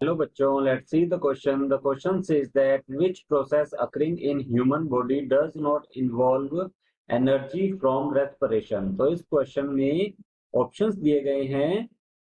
Hello बच्चों, let's see the question. The question says that which process occurring in human body does not involve energy from respiration. तो इस question में options दिए गए हैं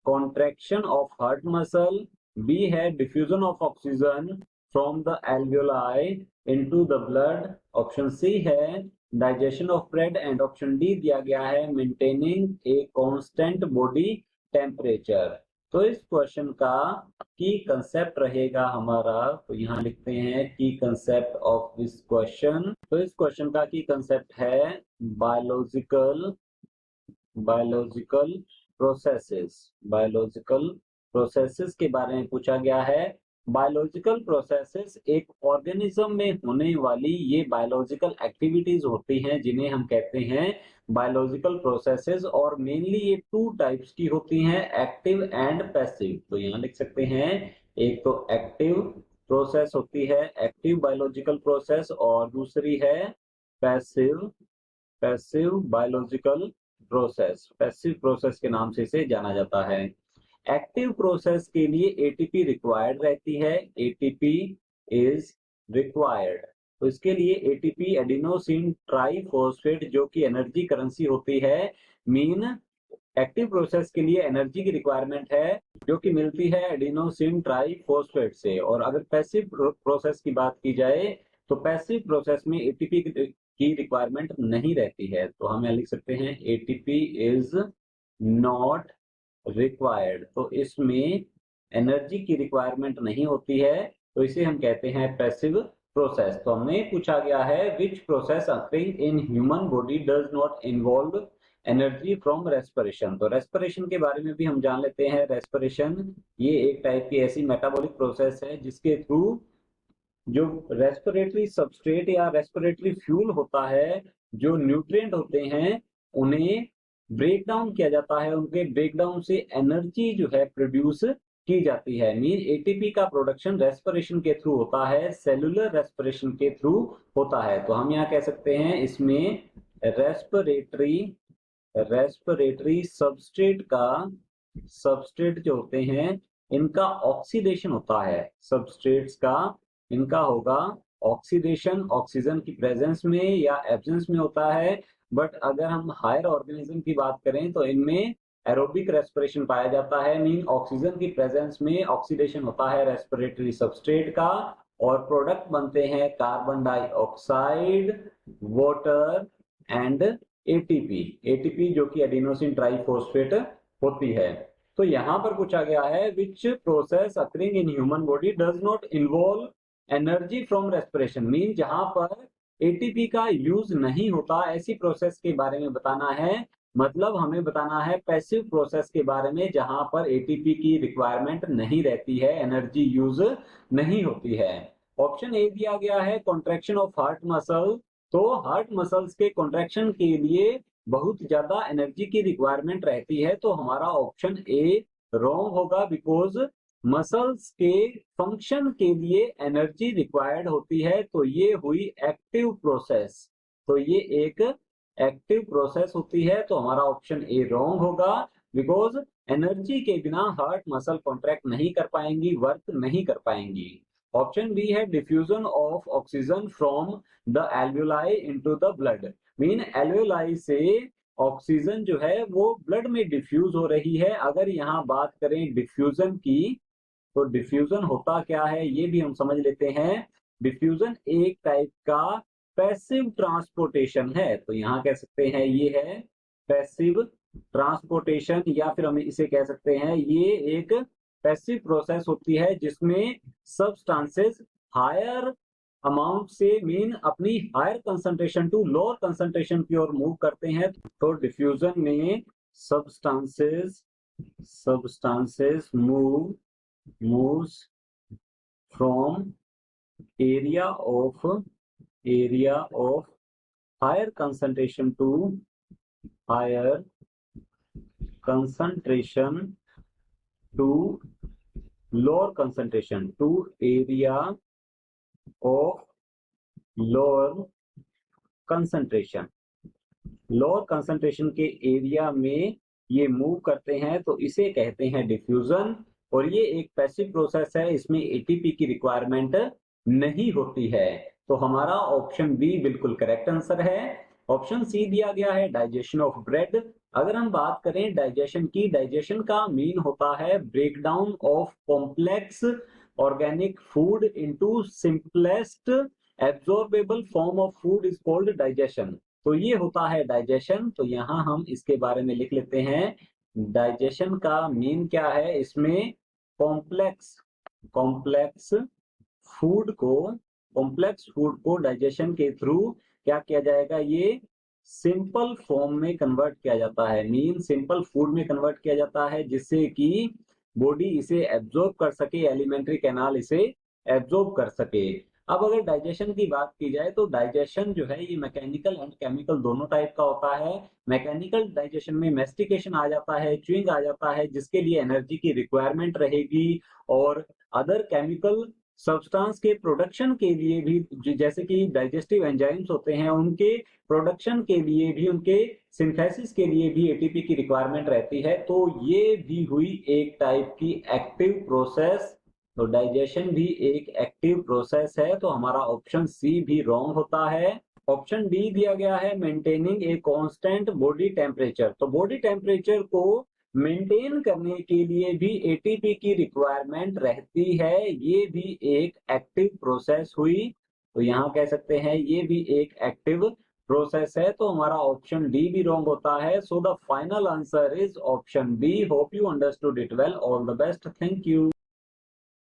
contraction of heart muscle, B है diffusion of oxygen from the alveoli into the blood, option C है digestion of bread and option D दिया गया है maintaining a constant body temperature. तो इस क्वेश्चन का की कंसेप्ट रहेगा हमारा, तो यहाँ लिखते हैं की कंसेप्ट ऑफ दिस क्वेश्चन। तो इस क्वेश्चन का की कंसेप्ट है बायोलॉजिकल बायोलॉजिकल प्रोसेसेस के बारे में पूछा गया है। बायोलॉजिकल प्रोसेसेस एक ऑर्गेनिज्म में होने वाली ये बायोलॉजिकल एक्टिविटीज होती हैं जिन्हें हम कहते हैं बायोलॉजिकल प्रोसेसेस, और मेनली ये टू टाइप्स की होती हैं, एक्टिव एंड पैसिव। तो यहाँ लिख सकते हैं एक तो एक्टिव प्रोसेस होती है, एक्टिव बायोलॉजिकल प्रोसेस, और दूसरी है पैसिव बायोलॉजिकल पैसिव प्रोसेस के नाम से इसे जाना जाता है। एक्टिव प्रोसेस के लिए एटीपी रिक्वायर्ड रहती है, एटीपी इज रिक्वायर्ड। तो इसके लिए एटीपी एडिनोसिन ट्राइफॉस्फेट जो कि एनर्जी करेंसी होती है, मीन एक्टिव प्रोसेस के लिए एनर्जी की रिक्वायरमेंट है जो कि मिलती है एडिनोसिन ट्राइफॉस्फेट से। और अगर पैसिव प्रोसेस की बात की जाए तो पैसिव प्रोसेस में एटीपी की रिक्वायरमेंट नहीं रहती है। तो हम यहाँ लिख सकते हैं एटीपी इज नॉट रिक्वायर्ड। तो इसमें एनर्जी की रिक्वायरमेंट नहीं होती है, तो इसे हम कहते हैं पैसिव प्रोसेस। तो हमें पूछा गया है which process occurring in human body does not involve energy from respiration. तो रेस्पिरेशन के बारे में भी हम जान लेते हैं। रेस्पिरेशन ये एक टाइप की ऐसी मेटाबॉलिक प्रोसेस है जिसके थ्रू जो रेस्पिरेटरी सबस्ट्रेट या रेस्पिरेटरी फ्यूल होता है, जो न्यूट्रिएंट होते हैं, उन्हें ब्रेक डाउन किया जाता है, उनके ब्रेक डाउन से एनर्जी जो है प्रोड्यूस की जाती है। मीन एटीपी का प्रोडक्शन रेस्पिरेशन के थ्रू होता है, सेलुलर रेस्पिरेशन के थ्रू होता है। तो हम यहाँ कह सकते हैं इसमें रेस्पिरेटरी सबस्ट्रेट जो होते हैं इनका ऑक्सीडेशन होता है, सबस्ट्रेट्स का इनका होगा ऑक्सीडेशन, ऑक्सीजन की प्रेजेंस में या एब्सेंस में होता है। बट अगर हम हायर ऑर्गेनिज्म की बात करें तो इनमें एरोबिक रेस्पिरेशन पाया जाता है, मीन ऑक्सीजन की प्रेजेंस में ऑक्सीडेशन होता है रेस्पिरेटरी सबस्ट्रेट का, और प्रोडक्ट बनते हैं carbon dioxide, water and ATP जो कि एडिनोसिन ट्राइफॉस्फेट होती है। तो यहाँ पर पूछा गया है which process occurring in human body does not involve energy from respiration, mean जहां पर एटीपी का यूज नहीं होता, ऐसी प्रोसेस के बारे में बताना है। मतलब हमें बताना है पैसिव प्रोसेस के बारे में जहां पर एटीपी की रिक्वायरमेंट नहीं रहती है, एनर्जी यूज नहीं होती है। ऑप्शन ए दिया गया है कॉन्ट्रैक्शन ऑफ हार्ट मसल। तो हार्ट मसल्स के कॉन्ट्रैक्शन के लिए बहुत ज्यादा एनर्जी की रिक्वायरमेंट रहती है, तो हमारा ऑप्शन ए रॉन्ग होगा, बिकॉज मसल्स के फंक्शन के लिए एनर्जी रिक्वायर्ड होती है। तो ये हुई एक्टिव प्रोसेस, तो ये एक एक्टिव प्रोसेस होती है। तो हमारा ऑप्शन ए रॉन्ग होगा, बिकॉज एनर्जी के बिना हार्ट मसल कॉन्ट्रैक्ट नहीं कर पाएंगी, वर्क नहीं कर पाएंगी। ऑप्शन बी है diffusion of oxygen from the alveoli into the blood, mean alveoli से ऑक्सीजन जो है वो ब्लड में डिफ्यूज हो रही है। अगर यहाँ बात करें डिफ्यूजन की, तो डिफ्यूजन होता क्या है ये भी हम समझ लेते हैं। डिफ्यूजन एक टाइप का पैसिव ट्रांसपोर्टेशन है, तो यहाँ कह सकते हैं ये है पैसिव ट्रांसपोर्टेशन, या फिर हम इसे कह सकते हैं ये एक पैसिव प्रोसेस होती है जिसमें सब्सटेंसेस हायर अमाउंट से, मीन अपनी higher concentration to lower concentration की ओर मूव करते हैं। तो डिफ्यूजन में substances moves from area of higher concentration to higher concentration to lower concentration to area of lower concentration। Lower concentration के area में ये मूव करते हैं, तो इसे कहते हैं डिफ्यूजन। और ये एक पैसिव प्रोसेस है, इसमें एटीपी की रिक्वायरमेंट नहीं होती है। तो हमारा ऑप्शन बी बिल्कुल करेक्ट आंसर है। ऑप्शन सी दिया गया है डाइजेशन ऑफ ब्रेड। अगर हम बात करें डाइजेशन की, डाइजेशन का मीन होता है breakdown of complex organic food into simplest absorbable form of food is called digestion. तो ये होता है डाइजेशन। तो यहाँ हम इसके बारे में लिख लेते हैं, डाइजेशन का मीन क्या है, इसमें कॉम्प्लेक्स कॉम्प्लेक्स फूड को कॉम्प्लेक्स फूड को डाइजेशन के थ्रू क्या किया जाएगा, ये सिंपल फॉर्म में कन्वर्ट किया जाता है, मीन सिंपल फूड में कन्वर्ट किया जाता है, जिससे कि बॉडी इसे एब्जॉर्ब कर सके, एलिमेंट्री कैनाल इसे एब्जॉर्ब कर सके। अब अगर डाइजेशन की बात की जाए तो डाइजेशन जो है ये मैकेनिकल एंड केमिकल दोनों टाइप का होता है। मैकेनिकल डाइजेशन में मैस्टिकेशन आ जाता है, च्युइंग आ जाता है, जिसके लिए एनर्जी की रिक्वायरमेंट रहेगी, और अदर केमिकल सब्सटेंस के प्रोडक्शन के लिए भी, जैसे कि डाइजेस्टिव एंजाइम्स होते हैं, उनके प्रोडक्शन के लिए भी, उनके सिंथेसिस के लिए भी एटीपी की रिक्वायरमेंट रहती है। तो ये भी हुई एक टाइप की एक्टिव प्रोसेस। तो डाइजेशन भी एक एक्टिव प्रोसेस है। तो हमारा ऑप्शन सी भी रॉन्ग होता है। ऑप्शन डी दिया गया है maintaining a constant body temperature. तो बॉडी टेम्परेचर को मेंटेन करने के लिए भी एटीपी की रिक्वायरमेंट रहती है, ये भी एक एक्टिव प्रोसेस हुई। तो यहाँ कह सकते हैं ये भी एक एक्टिव प्रोसेस है। तो हमारा ऑप्शन डी भी रॉन्ग होता है। So the final answer is option B. Hope you understood it well. All the best, thank you.